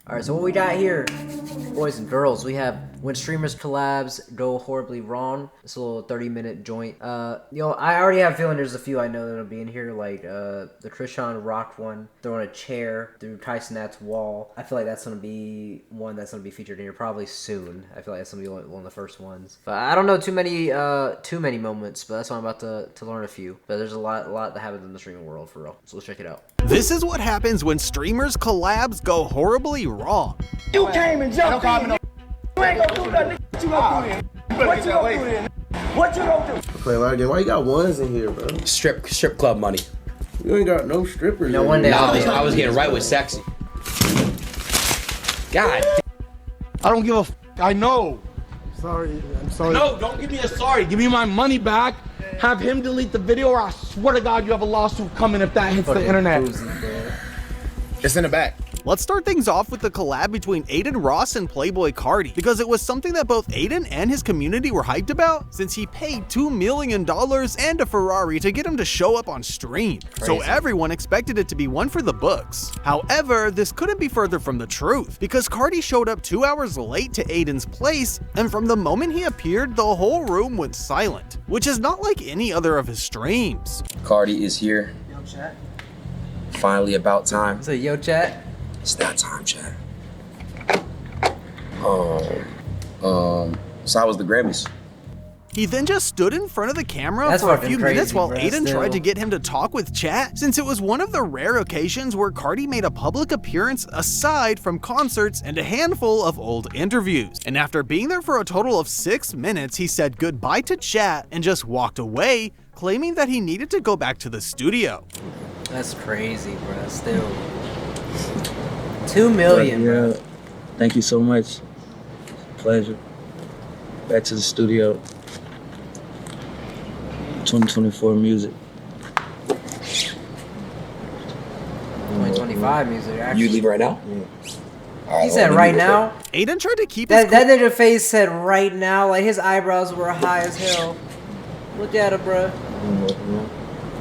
Alright, so what we got here, boys and girls, we have when streamers collabs go horribly wrong. It's a little 30-minute joint. I already have a feeling there's a few I know that'll be in here, like the Krishan Rock one, throwing a chair through Tysonat's wall. I feel like that's gonna be one that's gonna be featured in here probably soon. I feel like that's gonna be one of the first ones. But I don't know too many moments, but that's why I'm about to learn a few. But there's a lot that happens in the streaming world for real. So let's check it out. This is what happens when streamers collabs go horribly wrong. You came and jumped in. You ain't gonna do nothing. What you gonna do then? What you gonna do then? What you gonna do? Play why you got ones in here, bro? Strip club money. You ain't got no strippers. No one day. I was getting right with sexy. God. I don't give a I know. Sorry, I'm sorry. No, don't give me a sorry. Give me my money back. Have him delete the video or I swear to God you have a lawsuit coming if that hits the internet. It's in the back. Let's start things off with the collab between Aiden Ross and Playboi Carti, because it was something that both Aiden and his community were hyped about, since he paid $2 million and a Ferrari to get him to show up on stream. Crazy. So everyone expected it to be one for the books. However, this couldn't be further from the truth, because Carti showed up 2 hours late to Aiden's place, and from the moment he appeared, the whole room went silent, which is not like any other of his streams. Carti is here. Yo, chat. Finally about time. So, yo, chat. It's that time, chat. So how was the Grammys? He then just stood in front of the camera That's for a fucking few crazy, minutes while bro, Aiden still. tried to get him to talk with chat, since it was one of the rare occasions where Carti made a public appearance aside from concerts and a handful of old interviews. And after being there for a total of 6 minutes, he said goodbye to chat and just walked away, claiming that he needed to go back to the studio. That's crazy, bro. Still. 2 million, bro. Yeah, thank you so much. Pleasure. Back to the studio. 2024 music. 2025 music, actually. You leave right now? Yeah. He said right now? Aiden tried to keep his That nigga face said right now, like his eyebrows were high as hell. Look at it, bro.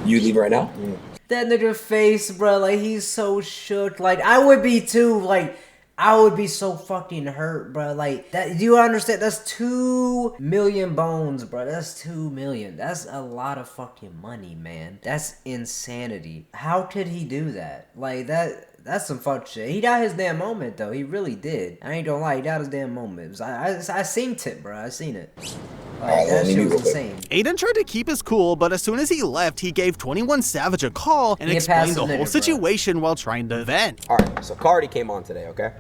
You leave right now? Yeah. That nigga face, bro, like he's so shook. Like I would be too. Like I would be so fucking hurt, bro. Like that. Do you understand? That's 2 million bones, bro. That's 2 million. That's a lot of fucking money, man. That's insanity. How could he do that? Like that. That's some fuck shit. He got his damn moment though. He really did. I ain't gonna lie. He got his damn moment. I seen it, bro. I seen it. Like, that shit was insane. Aiden tried to keep his cool, but as soon as he left, he gave 21 Savage a call and explained the whole situation while trying to vent. All right, so Carti came on today, okay?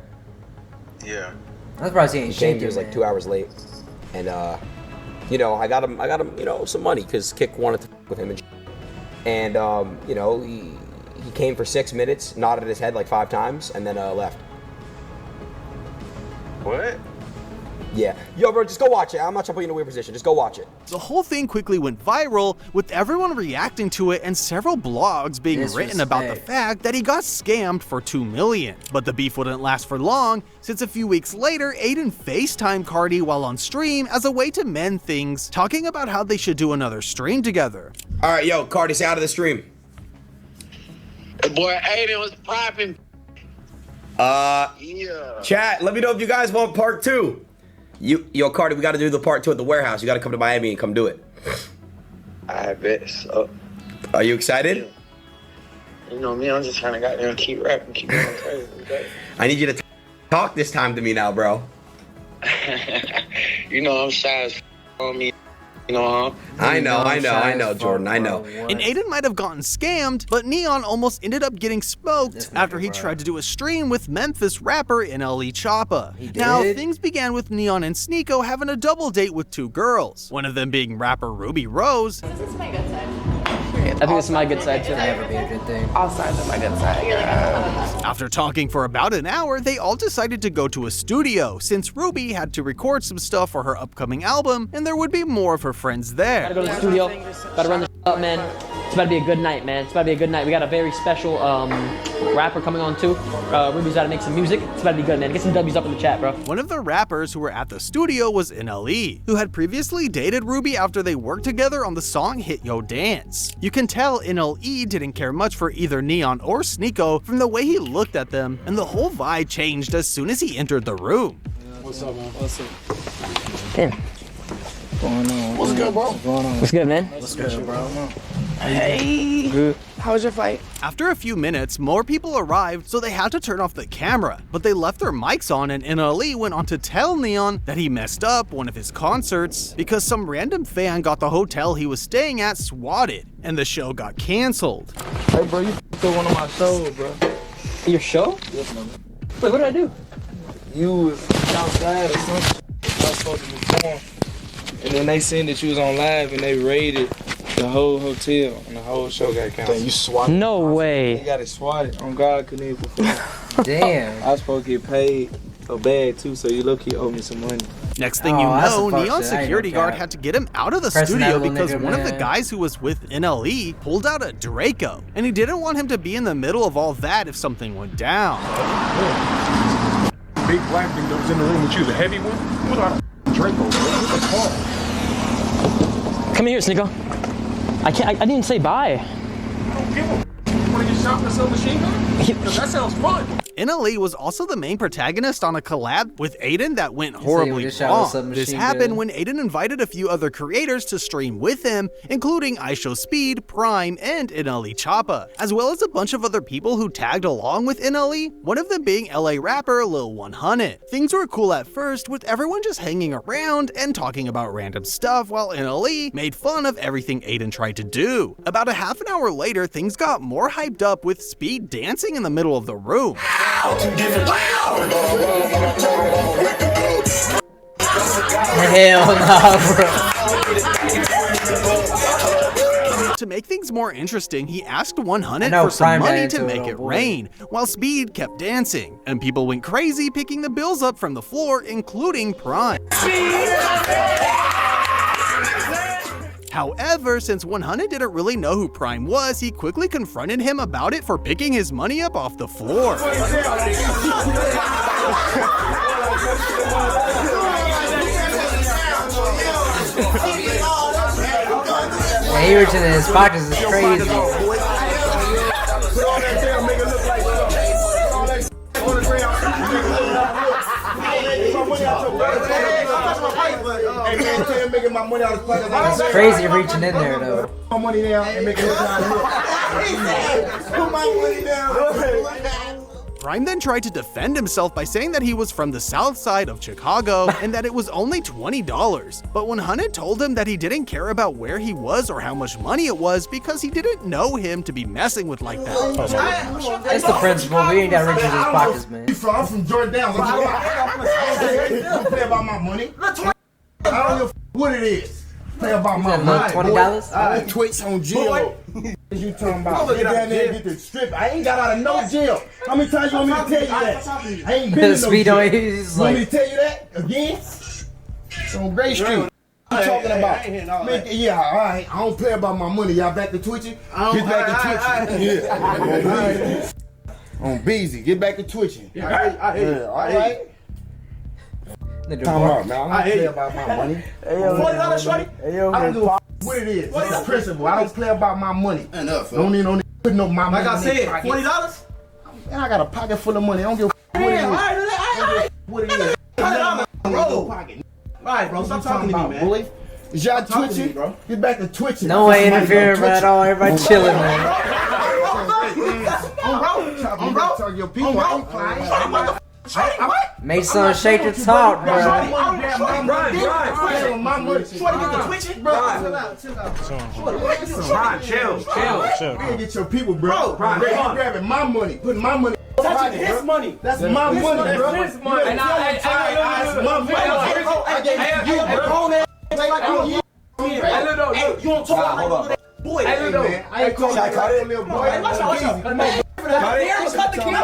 Yeah. I'm surprised he ain't shaking. He was like 2 hours late, and you know, I got him, you know, some money because Kick wanted to with him, and you know, he came for 6 minutes, nodded his head like 5 times, and then left. What? Yeah. Yo, bro, just go watch it. I'm not trying to put you in a weird position. Just go watch it. The whole thing quickly went viral, with everyone reacting to it and several blogs being written about the fact that he got scammed for $2 million. But the beef wouldn't last for long, since a few weeks later, Aiden FaceTimed Carti while on stream as a way to mend things, talking about how they should do another stream together. All right, yo, Carti, say out of the stream. Boy, Aiden was popping. Yeah. Chat, let me know if you guys want part 2. Yo, Carti, we got to do the part 2 at the warehouse. You got to come to Miami and come do it. I bet so. Are you excited? You know me, I'm just trying to goddamn keep rapping, keep going crazy. Okay? I need you to talk this time to me now, bro. You know I'm shy as on me. You know, huh? I know, Jordan, I know. And Aiden might have gotten scammed, but Neon almost ended up getting smoked after he tried to do a stream with Memphis rapper NLE Choppa. Now, things began with Neon and Sneeko having a double date with 2 girls, one of them being rapper Ruby Rose. This is my good side. I think this is my good side too. Never be a good thing. All sides are my good side. After talking for about an hour, they all decided to go to a studio, since Ruby had to record some stuff for her upcoming album, and there would be more of her friends there. Gotta go to the studio, gotta run the up, man. It's about to be a good night, man. It's about to be a good night. We got a very special rapper coming on too. Ruby's about to make some music. It's about to be good, man. Get some W's up in the chat, bro. One of the rappers who were at the studio was NLE, who had previously dated Ruby after they worked together on the song Hit Yo Dance. You can tell NLE didn't care much for either Neon or Sneeko from the way he looked at them, and the whole vibe changed as soon as he entered the room. What's up, man? What's up? Damn. Going on? What's good, bro? What's going on? What's good, man? What's good, bro? Hey. Good. How was your fight? After a few minutes, more people arrived, so they had to turn off the camera, but they left their mics on, and NLE went on to tell Neon that he messed up one of his concerts because some random fan got the hotel he was staying at swatted, and the show got canceled. Hey, bro, you still one of my shows, bro. Your show? Yes, man. Wait, what did I do? You was outside or something. I was supposed to perform. And then they seen that you was on live and they raided the whole hotel and the whole show got canceled. You swatted. No way. You got it swatted. On God, I couldn't even perform. Damn. I was supposed to get paid a bag too, so you low-key owe me some money. Next thing Oh, you that's know, some fuck Neon's shit. I ain't security no guard cap. had to get him out of the Pressing that studio little because nigga, one of the man. guys who was with NLE pulled out a Draco, and he didn't want him to be in the middle of all that if something went down. Big black thing that was in the room with you, the heavy one? What a Draco, bro. What the fuck? Come here, Sneeko. I didn't say bye. I don't give a f. You wanna get shot with a submachine gun? 'Cause that sounds fun. NLE was also the main protagonist on a collab with Aiden that went he horribly just shot with a wrong. submachine This happened gun. when Aiden invited a few other creators to stream with him, including IShowSpeed, Prime, and NLE Choppa, as well as a bunch of other people who tagged along with NLE, one of them being LA rapper Lil 100. Things were cool at first, with everyone just hanging around and talking about random stuff while NLE made fun of everything Aiden tried to do. About a half an hour later, things got more hyped up with Speed dancing in the middle of the room. Hell nah, bro. To make things more interesting, he asked 100 I know for some Prime money got to into it, make oh it boy. rain, while Speed kept dancing, and people went crazy picking the bills up from the floor, including Prime. However, since 100 didn't really know who Prime was, he quickly confronted him about it for picking his money up off the floor. Yeah, he reaching in his pockets is crazy. It's crazy reaching in there though. My money down and make it look like put my money down. Prime then tried to defend himself by saying that he was from the south side of Chicago and that it was only $20. But when 100 told him that he didn't care about where he was or how much money it was because he didn't know him to be messing with like that. That's the principle. We ain't got rich in his pockets, man. I'm from Jordan. I don't play about my money. I don't give a what it is. Play about my money. $20? I Twitch on jail. What you talking about? Get down there and get the strip. I ain't got out of no jail. How many times you want me to tell you that? I ain't been in no Speed jail. on he's You want me like, to tell you that again? It's on Gray Street. What you talking about? Yeah, all right. I don't play about my money. Y'all back to twitching? Get back to twitching. Yeah. On Beezy. Get back to twitching. I hear you. All right. Come on, man. I don't play about my money. $40, shorty? I don't give a what it is. It's a principle. I don't play about my money. Enough. Don't need no putting up my money. Like I said, $40? Man, I got a pocket full of money. I don't give a what it is. What it is. $100, Alright, bro, stop talking to me, man. Bully. Is y'all Talking to twitching? me, bro. Get back to twitching. no way interfering at all. Everybody chilling, man. I'm bro. Talk your people. I'm flying. Make some shake your talk, bro. My money. Chill. Get your people, bro. Grabbing my money. Putting my money. Touching his money. That's my money, bro. That's his money. That's my money. I gave you, bro. Hey, you don't talk like that boy. Hey, man. I ain't calling you a little boy. Watch out. Cut the camera.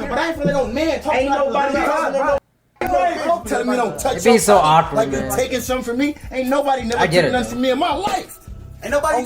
But I ain't finna no man talking. Ain't nobody telling me don't touch It be so awkward, like man. you're taking something from me. Ain't nobody never I get took it, nothing from me in my life. Ain't nobody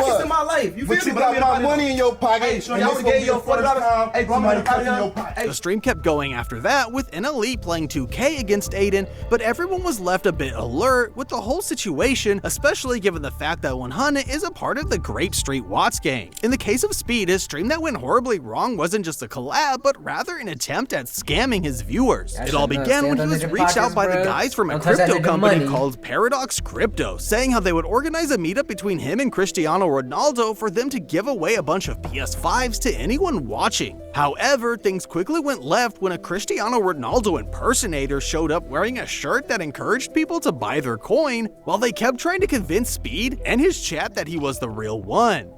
what? in my life. You feel But me? you got my money in your pocket. Hey, so and y'all this would have gonna gave be you the $40. first time Hey, bro, somebody I'm touching gonna your pocket. The stream kept going after that, with NLE playing 2K against Aiden, but everyone was left a bit alert with the whole situation, especially given the fact that 100 is a part of the Grape Street Watts gang. In the case of Speed, his stream that went horribly wrong wasn't just a collab, but rather an attempt at scamming his viewers. It all began when he was reached out by the guys from a crypto company called Paradox Crypto, saying how they would organize a meetup between him and Cristiano Ronaldo for them to give away a bunch of PS5s to anyone watching. However, things quickly went left when a Cristiano Ronaldo impersonator showed up wearing a shirt that encouraged people to buy their coin, while they kept trying to convince Speed and his chat that he was the real one.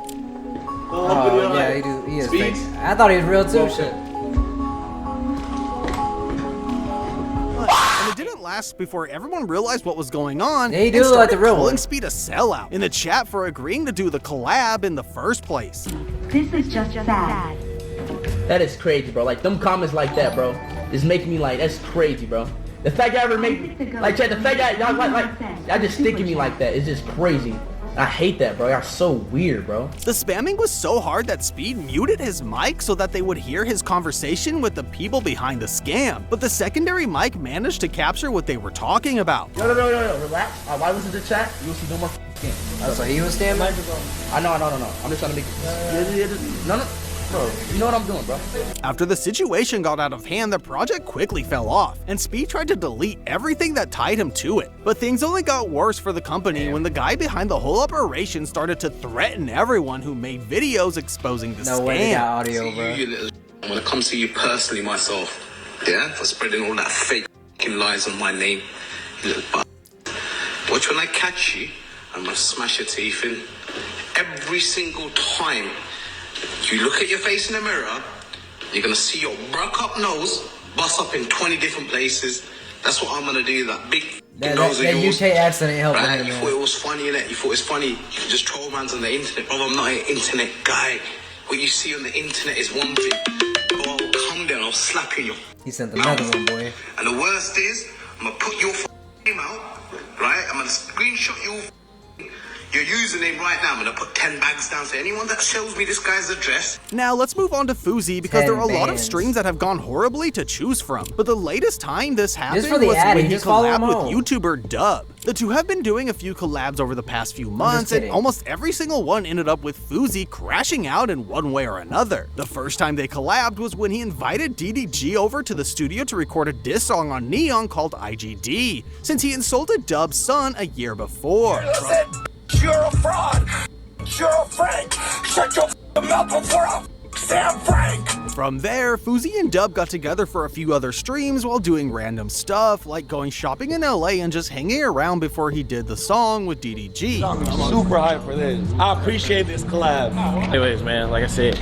Oh, yeah, he is fake. I thought he was real too. Shit. And it didn't last before everyone realized what was going on. Yeah, he and do look like the started real calling one. Speed a sellout in the chat for agreeing to do the collab in the first place. This is just bad. That is crazy, bro. Like, them comments like that, bro, is making me like, that's crazy, bro. The fact y'all ever make me, like, chat, the fact y'all y'all just sticking me like that is just crazy. I hate that, bro. Y'all so weird, bro. The spamming was so hard that Speed muted his mic so that they would hear his conversation with the people behind the scam, but the secondary mic managed to capture what they were talking about. No, relax. Why was it the chat? You'll see no more scam. So he was standing? I know. I'm just trying to make no. Bro, you know what I'm doing, bro. After the situation got out of hand, the project quickly fell off, and Speed tried to delete everything that tied him to it. But things only got worse for the company when the guy behind the whole operation started to threaten everyone who made videos exposing the scam. No way they got audio, bro. I'm gonna come to you personally myself, yeah, for spreading all that fake lies on my name, you little b****. Watch when I catch you, I'm gonna smash your teeth in. Every single time you look at your face in the mirror, you're gonna see your broke up nose bust up in 20 different places. That's what I'm gonna do, that big nose of yours. UK accent ain't helping right? him, You man. thought it was funny, innit? You thought it was funny. You can just troll mans on the internet. Bro, I'm not an internet guy. What you see on the internet is one thing. Bro, I'll come there and I'll slap you in your He sent another one, boy. And the worst is, I'm gonna put your name out, right? I'm gonna screenshot your username right now. I'm gonna put 10 bags down. So anyone that shows me this guy's address. Now let's move on to Fuzie, because there are a lot of streams that have gone horribly to choose from. But the latest time this happened for the was Addy, when he just follow him collabed with home. YouTuber Dub. The two have been doing a few collabs over the past few months, and almost every single one ended up with Fuzie crashing out in one way or another. The first time they collabed was when he invited DDG over to the studio to record a diss song on Neon called IGD, since he insulted Dub's son a year before. You're a fraud! You're a Frank! Shut your mouth before I Sam Frank! From there, Fuzie and Dub got together for a few other streams while doing random stuff, like going shopping in LA and just hanging around before he did the song with DDG. I'm super hyped for this. I appreciate this collab. Anyways, man, like I said,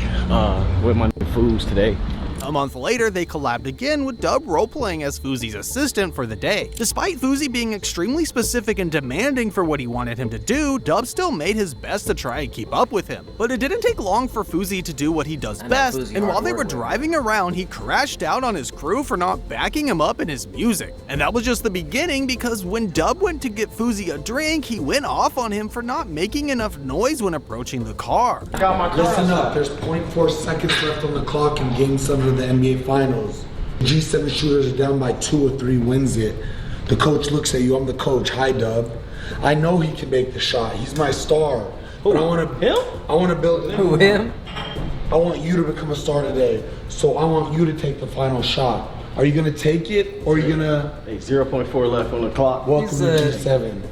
with my foods today. A month later, they collabed again with Dub roleplaying as Fuzie's assistant for the day. Despite Fuzie being extremely specific and demanding for what he wanted him to do, Dub still made his best to try and keep up with him. But it didn't take long for Fuzie to do what he does best, and while they were driving around, he crashed out on his crew for not backing him up in his music. And that was just the beginning, because when Dub went to get Fuzie a drink, he went off on him for not making enough noise when approaching the car. Listen up, there's 0.4 seconds left on the clock in Game 7 of the NBA Finals. G7 shooters are down by 2 or 3 wins it. The coach looks at you, I'm the coach, hi Dub. I know he can make the shot, he's my star. But I want to build him? I want you to become a star today. So I want you to take the final shot. Are you gonna take it, or are you gonna... Hey, 0.4 left on the clock. Welcome to G7.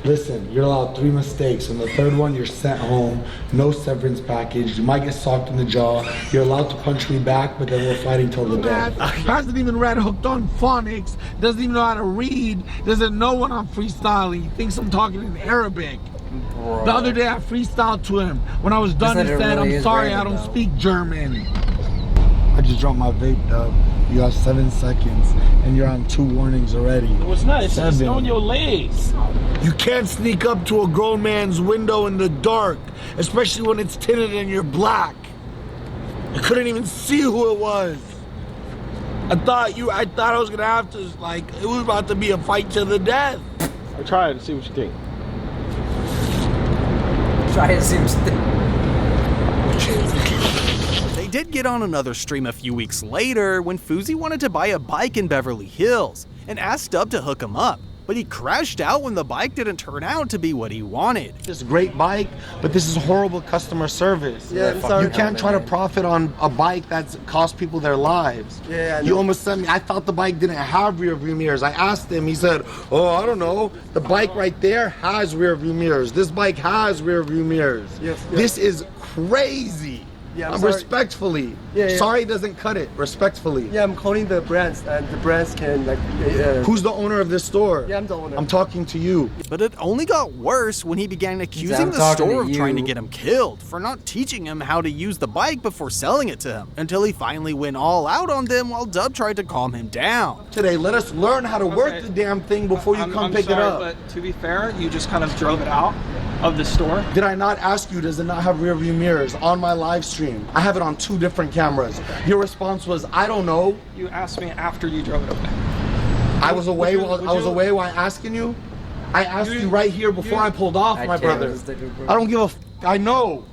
Listen, you're allowed 3 mistakes. On the 3rd one, you're sent home. No severance package. You might get socked in the jaw. You're allowed to punch me back, but then we're fighting till the death. Hasn't even read Hooked on Phonics, doesn't even know how to read, doesn't know when I'm freestyling. He thinks I'm talking in Arabic. The other day I freestyled to him. When I was done, he said, I'm sorry, I don't speak German. I just dropped my vape, Dub. You have 7 seconds, and you're on 2 warnings already. No, it's not. It's on your legs. You can't sneak up to a grown man's window in the dark, especially when it's tinted and you're black. I couldn't even see who it was. I thought I was gonna have to, like, it was about to be a fight to the death. I'll try it and see what you think. Try it seems They did get on another stream a few weeks later when Fuzie wanted to buy a bike in Beverly Hills and asked Dub to hook him up. But he crashed out when the bike didn't turn out to be what he wanted. This great bike, but this is horrible customer service. Yeah, you can't try to profit on a bike that's cost people their lives. Yeah, you almost sent me. I thought the bike didn't have rear view mirrors. I asked him. He said, "Oh, I don't know. The bike right there has rear view mirrors. This bike has rear view mirrors. Yes. This is crazy." Yeah, I'm respectfully. Sorry doesn't cut it. Respectfully. Yeah, I'm calling the brands, and the brands can like. Who's the owner of this store? Yeah, I'm the owner. I'm talking to you. But it only got worse when he began accusing the store of trying to get him killed for not teaching him how to use the bike before selling it to him, until he finally went all out on them while Dub tried to calm him down. Today, let us learn how to work the damn thing before you come pick it up. But to be fair, you just kind of drove it out of the store. Did I not ask you, does it not have rear view mirrors on my live stream? I have it on 2 different cameras. Your response was, I don't know. You asked me after you drove it away. I was away while asking you. I asked you right here before I pulled off, my brother. I don't give a f. I know.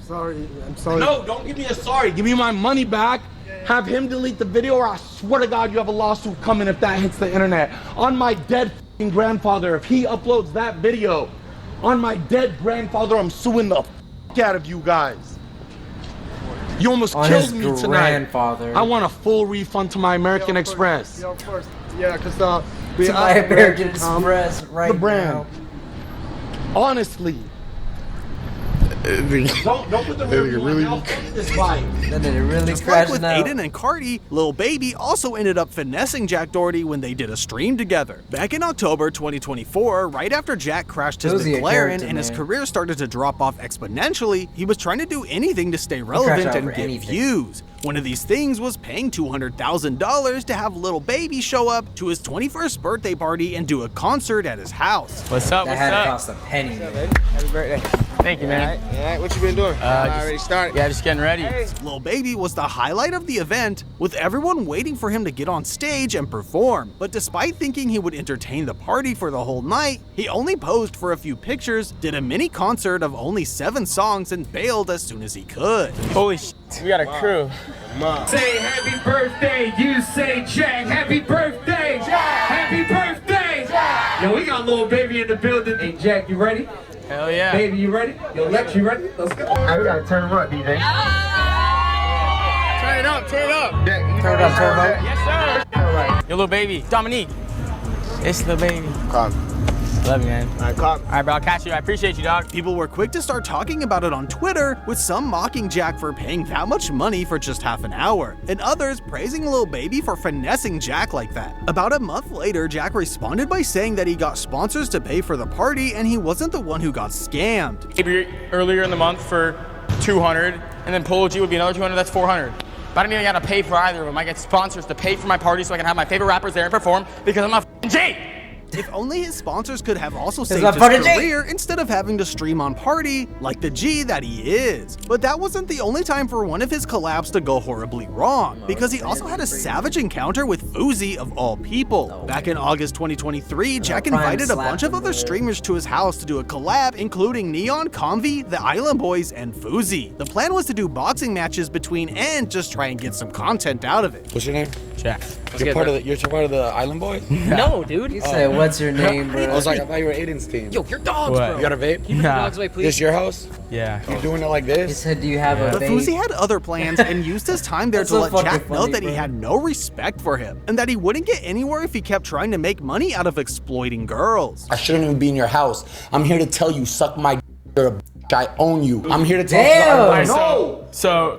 Sorry, I'm sorry. No, don't give me a sorry. Give me my money back. Have him delete the video, or I swear to God you have a lawsuit coming if that hits the internet. On my dead f***ing grandfather, if he uploads that video, on my dead grandfather, I'm suing the f*** out of you guys. You almost killed me tonight. I want a full refund to my American Express. Yeah, of course. Yeah, because to my American Express right the brand. Now. Honestly. Don't put the really this bike. Then it really just like with Aiden and Carti, Lil Baby also ended up finessing Jack Doherty when they did a stream together. Back in October 2024, right after Jack crashed his McLaren and his career started to drop off exponentially, he was trying to do anything to stay relevant and get views. One of these things was paying $200,000 to have Lil Baby show up to his 21st birthday party and do a concert at his house. What's up? That had to cost a penny. Happy birthday. Thank you, man. All right, what you been doing? Already started. Yeah, just getting ready. Lil Baby was the highlight of the event, with everyone waiting for him to get on stage and perform. But despite thinking he would entertain the party for the whole night, he only posed for a few pictures, did a mini concert of only 7 songs, and bailed as soon as he could. Holy shit, we got a crew. Say happy birthday, you say Jack. Happy birthday, Jack. Happy birthday, Jack. Yo, we got Lil Baby in the building. Hey, Jack, you ready? Hell yeah. Baby, you ready? Yo, Lex, you ready? Let's go. Alright, we gotta turn him up, DJ. Turn it up, turn it up. Jack, turn it up, turn it up. Yes, sir. Alright. Yo, Lil Baby. Dominique. It's Lil Baby. Come. Love you, man. Alright, come. Alright, bro, I'll catch you. I appreciate you, dog. People were quick to start talking about it on Twitter, with some mocking Jack for paying that much money for just half an hour, and others praising Lil Baby for finessing Jack like that. About a month later, Jack responded by saying that he got sponsors to pay for the party and he wasn't the one who got scammed. Maybe earlier in the month for 200, and then Polo G would be another 200, that's 400. But I don't even gotta pay for either of them. I get sponsors to pay for my party so I can have my favorite rappers there and perform because I'm a f***ing G! If only his sponsors could have also saved his career instead of having to stream on Party like the G that he is. But that wasn't the only time for one of his collabs to go horribly wrong, because he also had a savage encounter with Fuzie of all people. Back in August 2023, Jack invited a bunch of other streamers to his house to do a collab, including Neon, Convi, the Island Boys, and Fuzie. The plan was to do boxing matches between and just try and get some content out of it. What's your name? Jack. You're part of the Island Boys? No, dude. He said, what's your name, bro? I was like, I thought you were Aiden's team. Yo, your dogs, bro. You got a vape? Nah. Dogs away, please. This your house? Yeah. You're doing it like this? He said, do you have a But vape? Fuzie had other plans and used his time there to let Jack know that he had no respect for him, and that he wouldn't get anywhere if he kept trying to make money out of exploiting girls. I shouldn't even be in your house. I'm here to tell you, suck my you're a bitch. I own you. I'm here to tell you.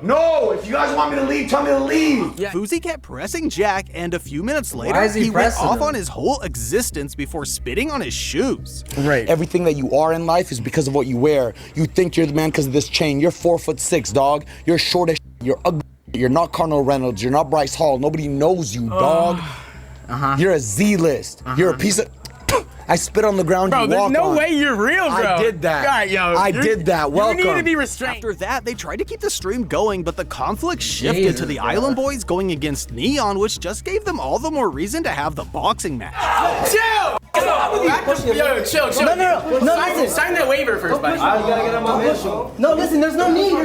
No, if you guys want me to leave, tell me to leave. Yeah. Fuzie kept pressing Jack, and a few minutes later, he went off on his whole existence before spitting on his shoes. Right. Everything that you are in life is because of what you wear. You think you're the man because of this chain. You're 4'6", dog. You're short as you're ugly. You're not Cardinal Reynolds. You're not Bryce Hall. Nobody knows you, dog. You're a Z-list. You're a piece of... I spit on the ground, bro, you walk on. There's no way you're real, bro. I did that. God, yo, I did that. Welcome. You need to be restrained. After that, they tried to keep the stream going, but the conflict shifted to the Island Boys going against Neon, which just gave them all the more reason to have the boxing match. Chill! Yo, chill. No, listen. Sign that waiver first, buddy. I gotta get on my mission. No, listen, there's no need.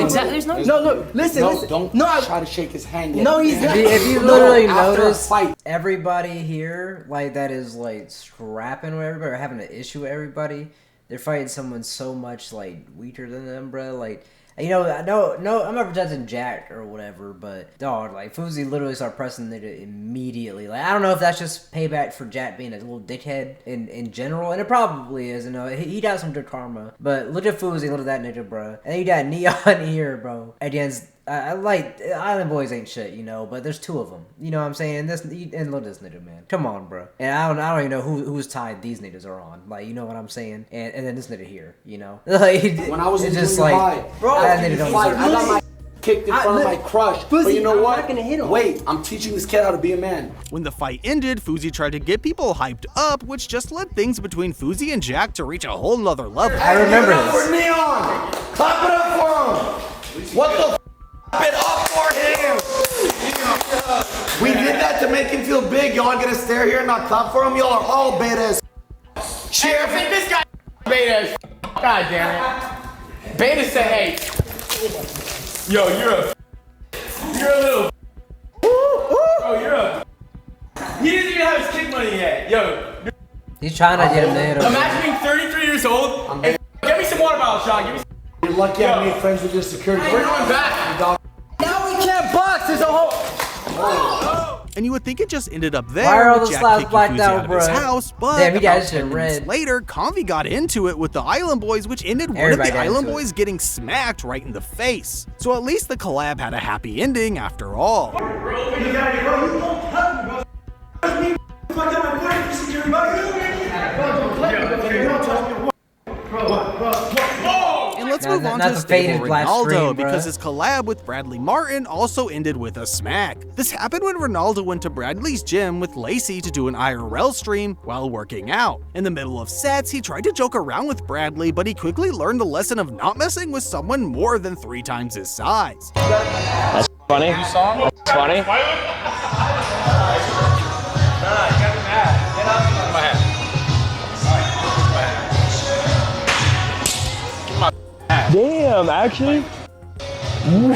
Exactly, there's no need. No, look, listen. Don't try to shake his hand yet. No, he's not. If you literally after a notice, fight. everybody here, like, that is, like, scrapping with everybody or having an issue with everybody, they're fighting someone so much, like, weaker than them, bro. Like, you know, no, I'm not protecting Jack or whatever, but dog, like, Fuzie literally started pressing nigga immediately. Like, I don't know if that's just payback for Jack being a little dickhead in general, and it probably is. You know, he got some good karma, but look at Fuzie, look at that nigga, bro. And you got Neon here, bro, against. I like Island Boys ain't shit, you know, but there's two of them. You know what I'm saying? And look at this nigga, man. Come on, bro. And I don't even know whose side these niggas are on. Like, you know what I'm saying? And then this nigga here, you know. Like, when I was in just junior like, high, bro, that nigga don't I deserve got my kicked in front of my crush. But you know what? I'm not gonna hit him. Wait, I'm teaching this kid how to be a man. When the fight ended, Fuzie tried to get people hyped up, which just led things between Fuzie and Jack to reach a whole nother level. I remember this. For Neon! Clap it up for him! What the it up for him! We did that to make him feel big. Y'all gonna stare here and not clap for him? Y'all are all betas. Cheer for this guy. Beta. God damn it. Beta said, hey. Yo, you're a little. Oh, you're a. He doesn't even have his kick money yet. Yo. He's trying to get him there. Imagine being 33 years old and get me some water bottle, Sean. Give me some. You're lucky I made friends with your security. We're going back. Now we can't box. There's a whole. And you would think it just ended up there. Why are all with the Jack slabs kicking blacked Fuzie out, of his bro? house, but Damn, he got about his 10 shit minutes red. later, Convi got into it with the Island Boys, which ended one Everybody of the got Island into Boys getting smacked right in the face. So at least the collab had a happy ending after all. And let's move on to the stable Ronaldo, because his collab with Bradley Martyn also ended with a smack. This happened when Ronaldo went to Bradley's gym with Lacey to do an IRL stream while working out. In the middle of sets, he tried to joke around with Bradley, but he quickly learned the lesson of not messing with someone more than 3 times his size. That's funny. That's funny. Damn, actually? Damn,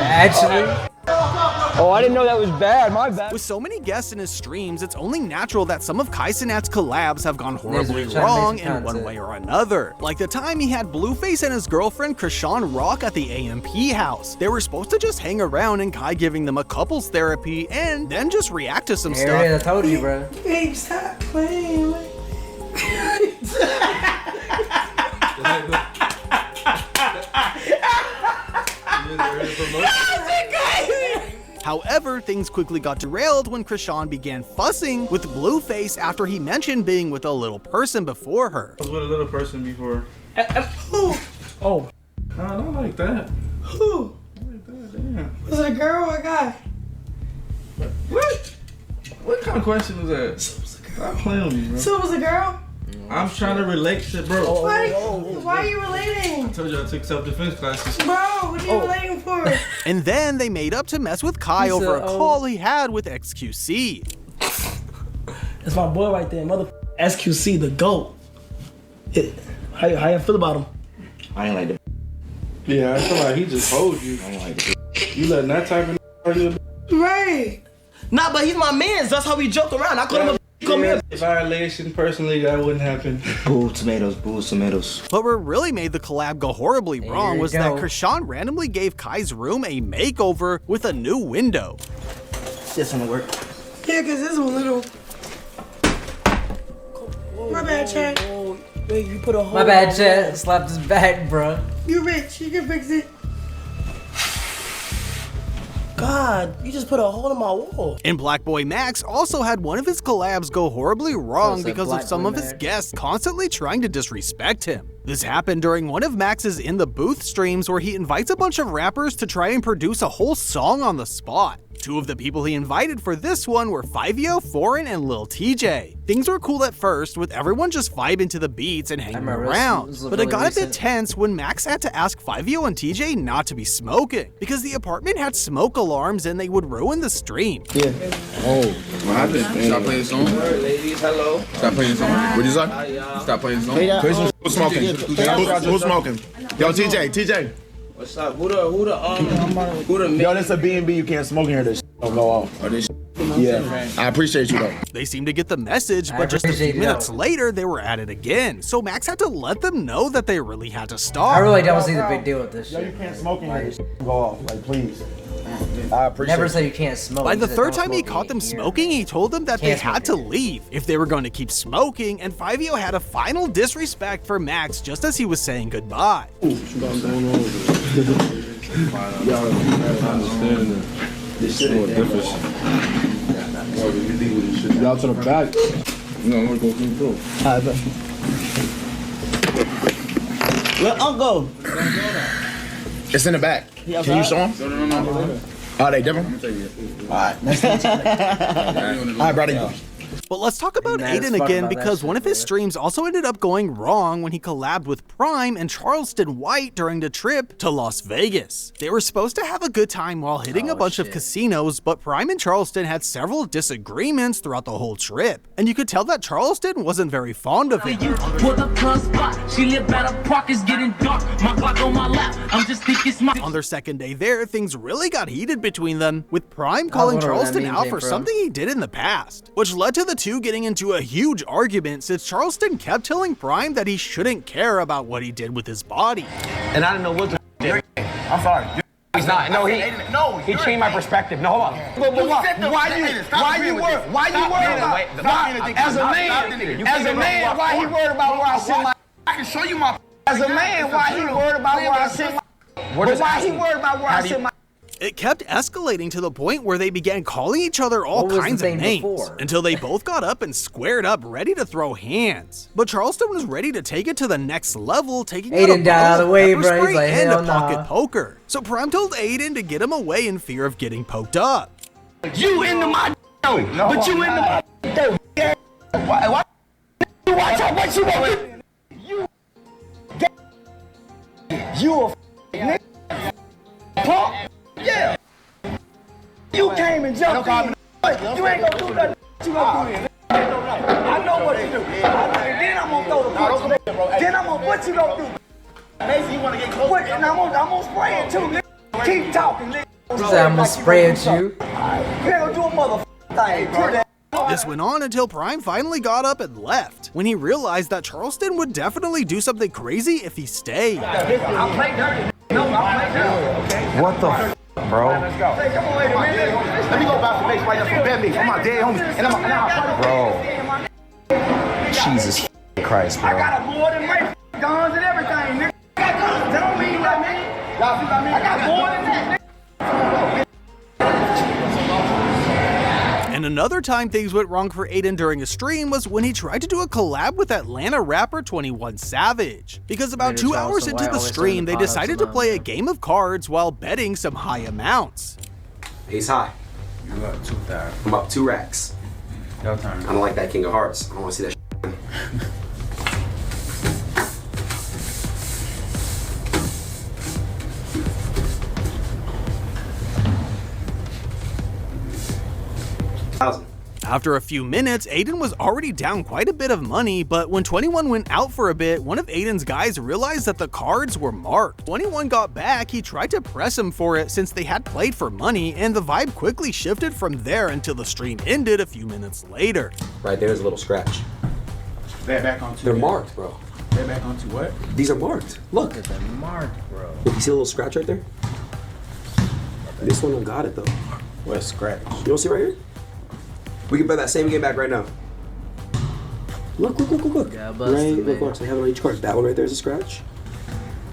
actually? Oh, I didn't know that was bad. My bad. With so many guests in his streams, it's only natural that some of Cenat's collabs have gone horribly wrong in one way or another. Like the time he had Blueface and his girlfriend Krishan Rock at the AMP house. They were supposed to just hang around and Kai giving them a couples therapy and then just react to some stuff. I told you, bro. Babe, stop playing with However, things quickly got derailed when Krishan began fussing with Blueface after he mentioned being with a little person before her. I was with a little person before. Oh. No, I don't like that. Who? Damn. Was it a girl or a guy? What? What kind of question was that? Stop playing with me, bro. So it was a girl? I'm trying to relate to bro. Why are you relating? I told you I took self-defense classes. Bro, what are you relating for? And then they made up to mess with Kai over a call he had with XQC. That's my boy right there, mother SQC, the GOAT. How you feel about him? I ain't like the. Yeah, I feel like he just told you. I ain't like the. You letting that type of argue? Right. Nah, but he's my man. That's how we joke around. I call him a come here. Violation, personally, that wouldn't happen. Boo tomatoes, boo tomatoes. But what really made the collab go horribly wrong was that Krishan randomly gave Kai's room a makeover with a new window. This one will work. Yeah, because this one little. My bad, Chad. Wait, you put a hole. My bad, Chad. Slapped his back, bro. You rich. You can fix it. God, you just put a hole in my wall. And Blackboy Max also had one of his collabs go horribly wrong because of some of his guests constantly trying to disrespect him. This happened during one of Max's In the Booth streams where he invites a bunch of rappers to try and produce a whole song on the spot. Two of the people he invited for this one were Fivio, Foreign, and Lil TJ. Things were cool at first, with everyone just vibing to the beats and hanging around, but it got a bit tense when Max had to ask Fivio and TJ not to be smoking, because the apartment had smoke alarms and they would ruin the stream. Yeah. Oh, what happened? Stop playing the song. Ladies, hello. Stop playing the song. What'd you say? Stop playing the song. Who's smoking? Who's smoking? Yo, TJ. What's up? Who the Yo, this a B&B. You can't smoke in here. This don't go off. Oh, this yeah. I appreciate you though. They seemed to get the message, but just a few minutes later, they were at it again. So Max had to let them know that they really had to stop. I really don't see the big deal with this shit. Yo, you can't smoke in here. This go off. Like, please. I appreciate Never say you can't smoke. By the third time he caught them smoking, he told them that they had to leave if they were going to keep smoking, and Fivio had a final disrespect for Max just as he was saying goodbye. Y'all to the back. No, I'm gonna go through. Let Uncle. It's in the back. Can you show him? No. Are they different? Alright. Alright, brother. But let's talk about Aiden again, because one of his streams also ended up going wrong when he collabed with Prime and Charleston White during the trip to Las Vegas. They were supposed to have a good time while hitting a bunch of casinos, but Prime and Charleston had several disagreements throughout the whole trip, and you could tell that Charleston wasn't very fond of it. On their second day there, things really got heated between them, with Prime calling Charleston out for something he did in the past, which led to the two getting into a huge argument since Charleston kept telling Prime that he shouldn't care about what he did with his body. And I don't know what the I'm sorry. He's not. No, he changed my perspective. No, hold on. But why you worried about? As a man, why he worried about where I sit my? I can show you my. As a man, why he worried about where I sit my? Why he worried about where I sit my? It kept escalating to the point where they began calling each other all kinds of names until they both got up and squared up, ready to throw hands. But Charleston was ready to take it to the next level, taking out a bottle of pepper spray and a pocket poker. So Prime told Aiden to get him away in fear of getting poked up. You into my dough, but you into my dough. Watch out what you want. You a nigga. Punk. Yeah. You came and jumped in. You ain't gonna do nothing. You gonna do it. I know what to do. Then I'm gonna throw the punch. Then I'm gonna, what you gonna do? Maybe you wanna get close. And I'm gonna spray it too, nigga. Keep talking, nigga. I'm gonna spray at you. You ain't gonna do a motherfucking thing. This went on until Prime finally got up and left, when he realized that Charleston would definitely do something crazy if he stayed. I play dirty. No, I play dirty. Okay. What the bro? Let's go. Hey, come on, wait a minute. Let me go back to base right there for bed me. I'm my dead homies. And Bro. Jesus Christ, bro. I got more than my guns and everything, nigga. I got guns. That don't mean what I mean. Y'all see what I mean? I got more than that, nigga. And another time things went wrong for Aiden during a stream was when he tried to do a collab with Atlanta rapper 21 Savage. Because about 2 hours into the stream, they decided to play a game of cards while betting some high amounts. Ace high. You got 2,000. I'm up 2 racks. Your turn. I don't like that King of Hearts. I don't want to see that shit. After a few minutes, Aiden was already down quite a bit of money, but when 21 went out for a bit, one of Aiden's guys realized that the cards were marked. 21 got back, he tried to press him for it since they had played for money, and the vibe quickly shifted from there until the stream ended a few minutes later. Right there's a little scratch. They're back on 2. They're marked, bro. They're back on 2 what? These are marked. Look. They're marked, bro. Look, you see a little scratch right there? This one don't got it though. What scratch? You don't see right here? We can bet that same game back right now. Look. Yeah, look, they have it on each card. That one right there is a scratch.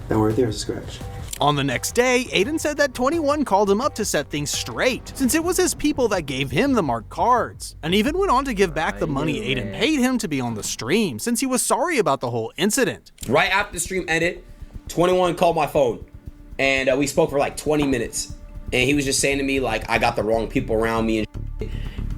That one right there is a scratch. On the next day, Aiden said that 21 called him up to set things straight, since it was his people that gave him the marked cards, and even went on to give back the money Aiden paid him to be on the stream, since he was sorry about the whole incident. Right after the stream ended, 21 called my phone, and we spoke for like 20 minutes. and he was just saying to me like, I got the wrong people around me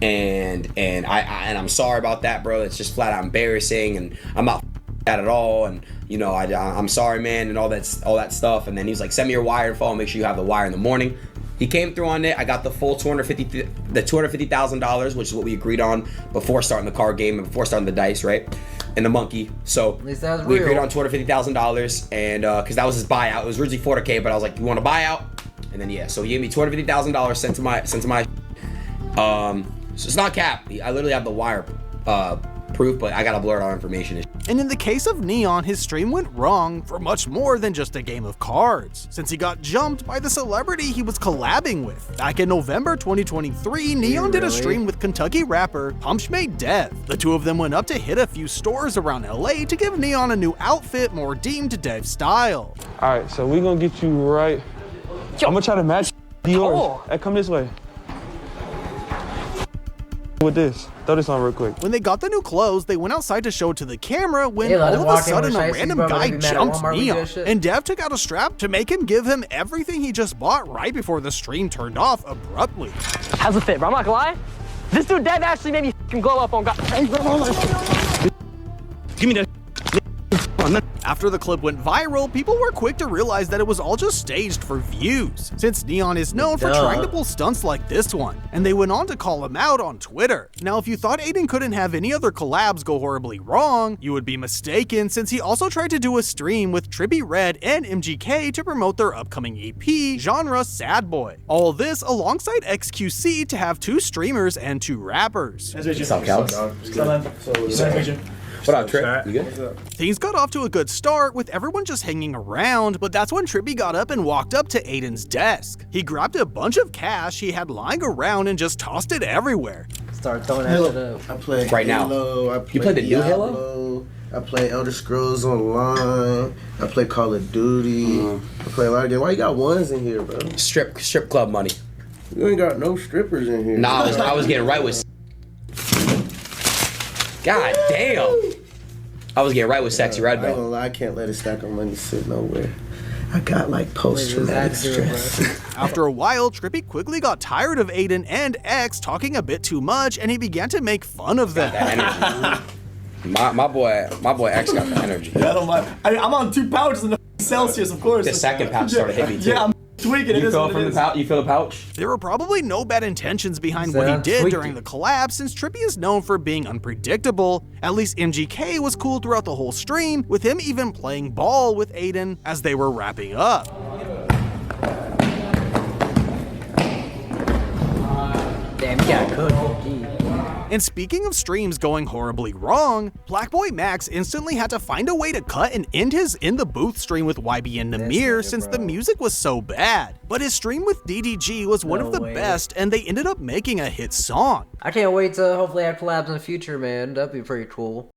and I'm sorry about that, bro. It's just flat out embarrassing, and I'm not at all, and you know, I'm sorry, man, and all that stuff. And then he was like, send me your wire info, make sure you have the wire in the morning. He came through on it. I got the full $250,000, which is what we agreed on before starting the card game and before starting the dice, right? And the monkey. So at least that was we real. agreed on $250,000, and because that was his buyout. It was originally $400K, but I was like, you want a buyout? And then yeah, so he gave me $250,000 sent to my. So it's not cap. I literally have the wire proof, but I gotta blur out information. And in the case of Neon, his stream went wrong for much more than just a game of cards, since he got jumped by the celebrity he was collabing with. Back in November 2023, Neon did a stream with Kentucky rapper Punchmade Dev. The two of them went up to hit a few stores around LA to give Neon a new outfit more deemed Dev style. All right, so we're gonna get you right. I'm gonna try to match yours. Hey, come this way. With this. Throw this on real quick. When they got the new clothes, they went outside to show it to the camera when all of a sudden a random guy jumped Neon, and Dev took out a strap to make him give him everything he just bought right before the stream turned off abruptly. How's it fit, bro? I'm not gonna lie. This dude Dev actually made me f***ing glow up on God. Hey, bro, give me that. After the clip went viral, people were quick to realize that it was all just staged for views, since Neon is known for trying to pull stunts like this one, and they went on to call him out on Twitter. Now, if you thought Aiden couldn't have any other collabs go horribly wrong, you would be mistaken, since he also tried to do a stream with Trippie Redd and MGK to promote their upcoming EP, Genre Sad Boy. All this alongside XQC to have 2 streamers and 2 rappers. What's up, Cal's? What up, Trip? You good? Things got off to a good start with everyone just hanging around, but that's when Trippie got up and walked up to Aiden's desk. He grabbed a bunch of cash he had lying around and just tossed it everywhere. Start throwing that shit up. I play right Halo, now. I play You play the new Halo? Diablo, I play Elder Scrolls Online. I play Call of Duty. I play a lot of games. Why you got ones in here, bro? Strip club money. You ain't got no strippers in here. Nah, I was getting right with. God damn. I was getting right with Sexy Red, I ain't bro. gonna lie, I can't let a stack of money sit nowhere. I got like post-traumatic stress. After a while, Trippie quickly got tired of Aiden and X talking a bit too much, and he began to make fun of them. my boy X got the energy. Yeah, I don't mind. I'm on 2 pouches in the Celsius, of course. The second pouch started hitting me too. Yeah, I'm tweaking. You feel the pouch? There were probably no bad intentions behind So what he I'm did tweaking. during the collab, since Trippie is known for being unpredictable. At least MGK was cool throughout the whole stream, with him even playing ball with Aiden as they were wrapping up. Damn, you got cooked. And speaking of streams going horribly wrong, Blackboy Max instantly had to find a way to cut and end his In the Booth stream with YB and Namir since the music was so bad. But his stream with DDG was one of the best, and they ended up making a hit song. I can't wait to hopefully have collabs in the future, man. That'd be pretty cool.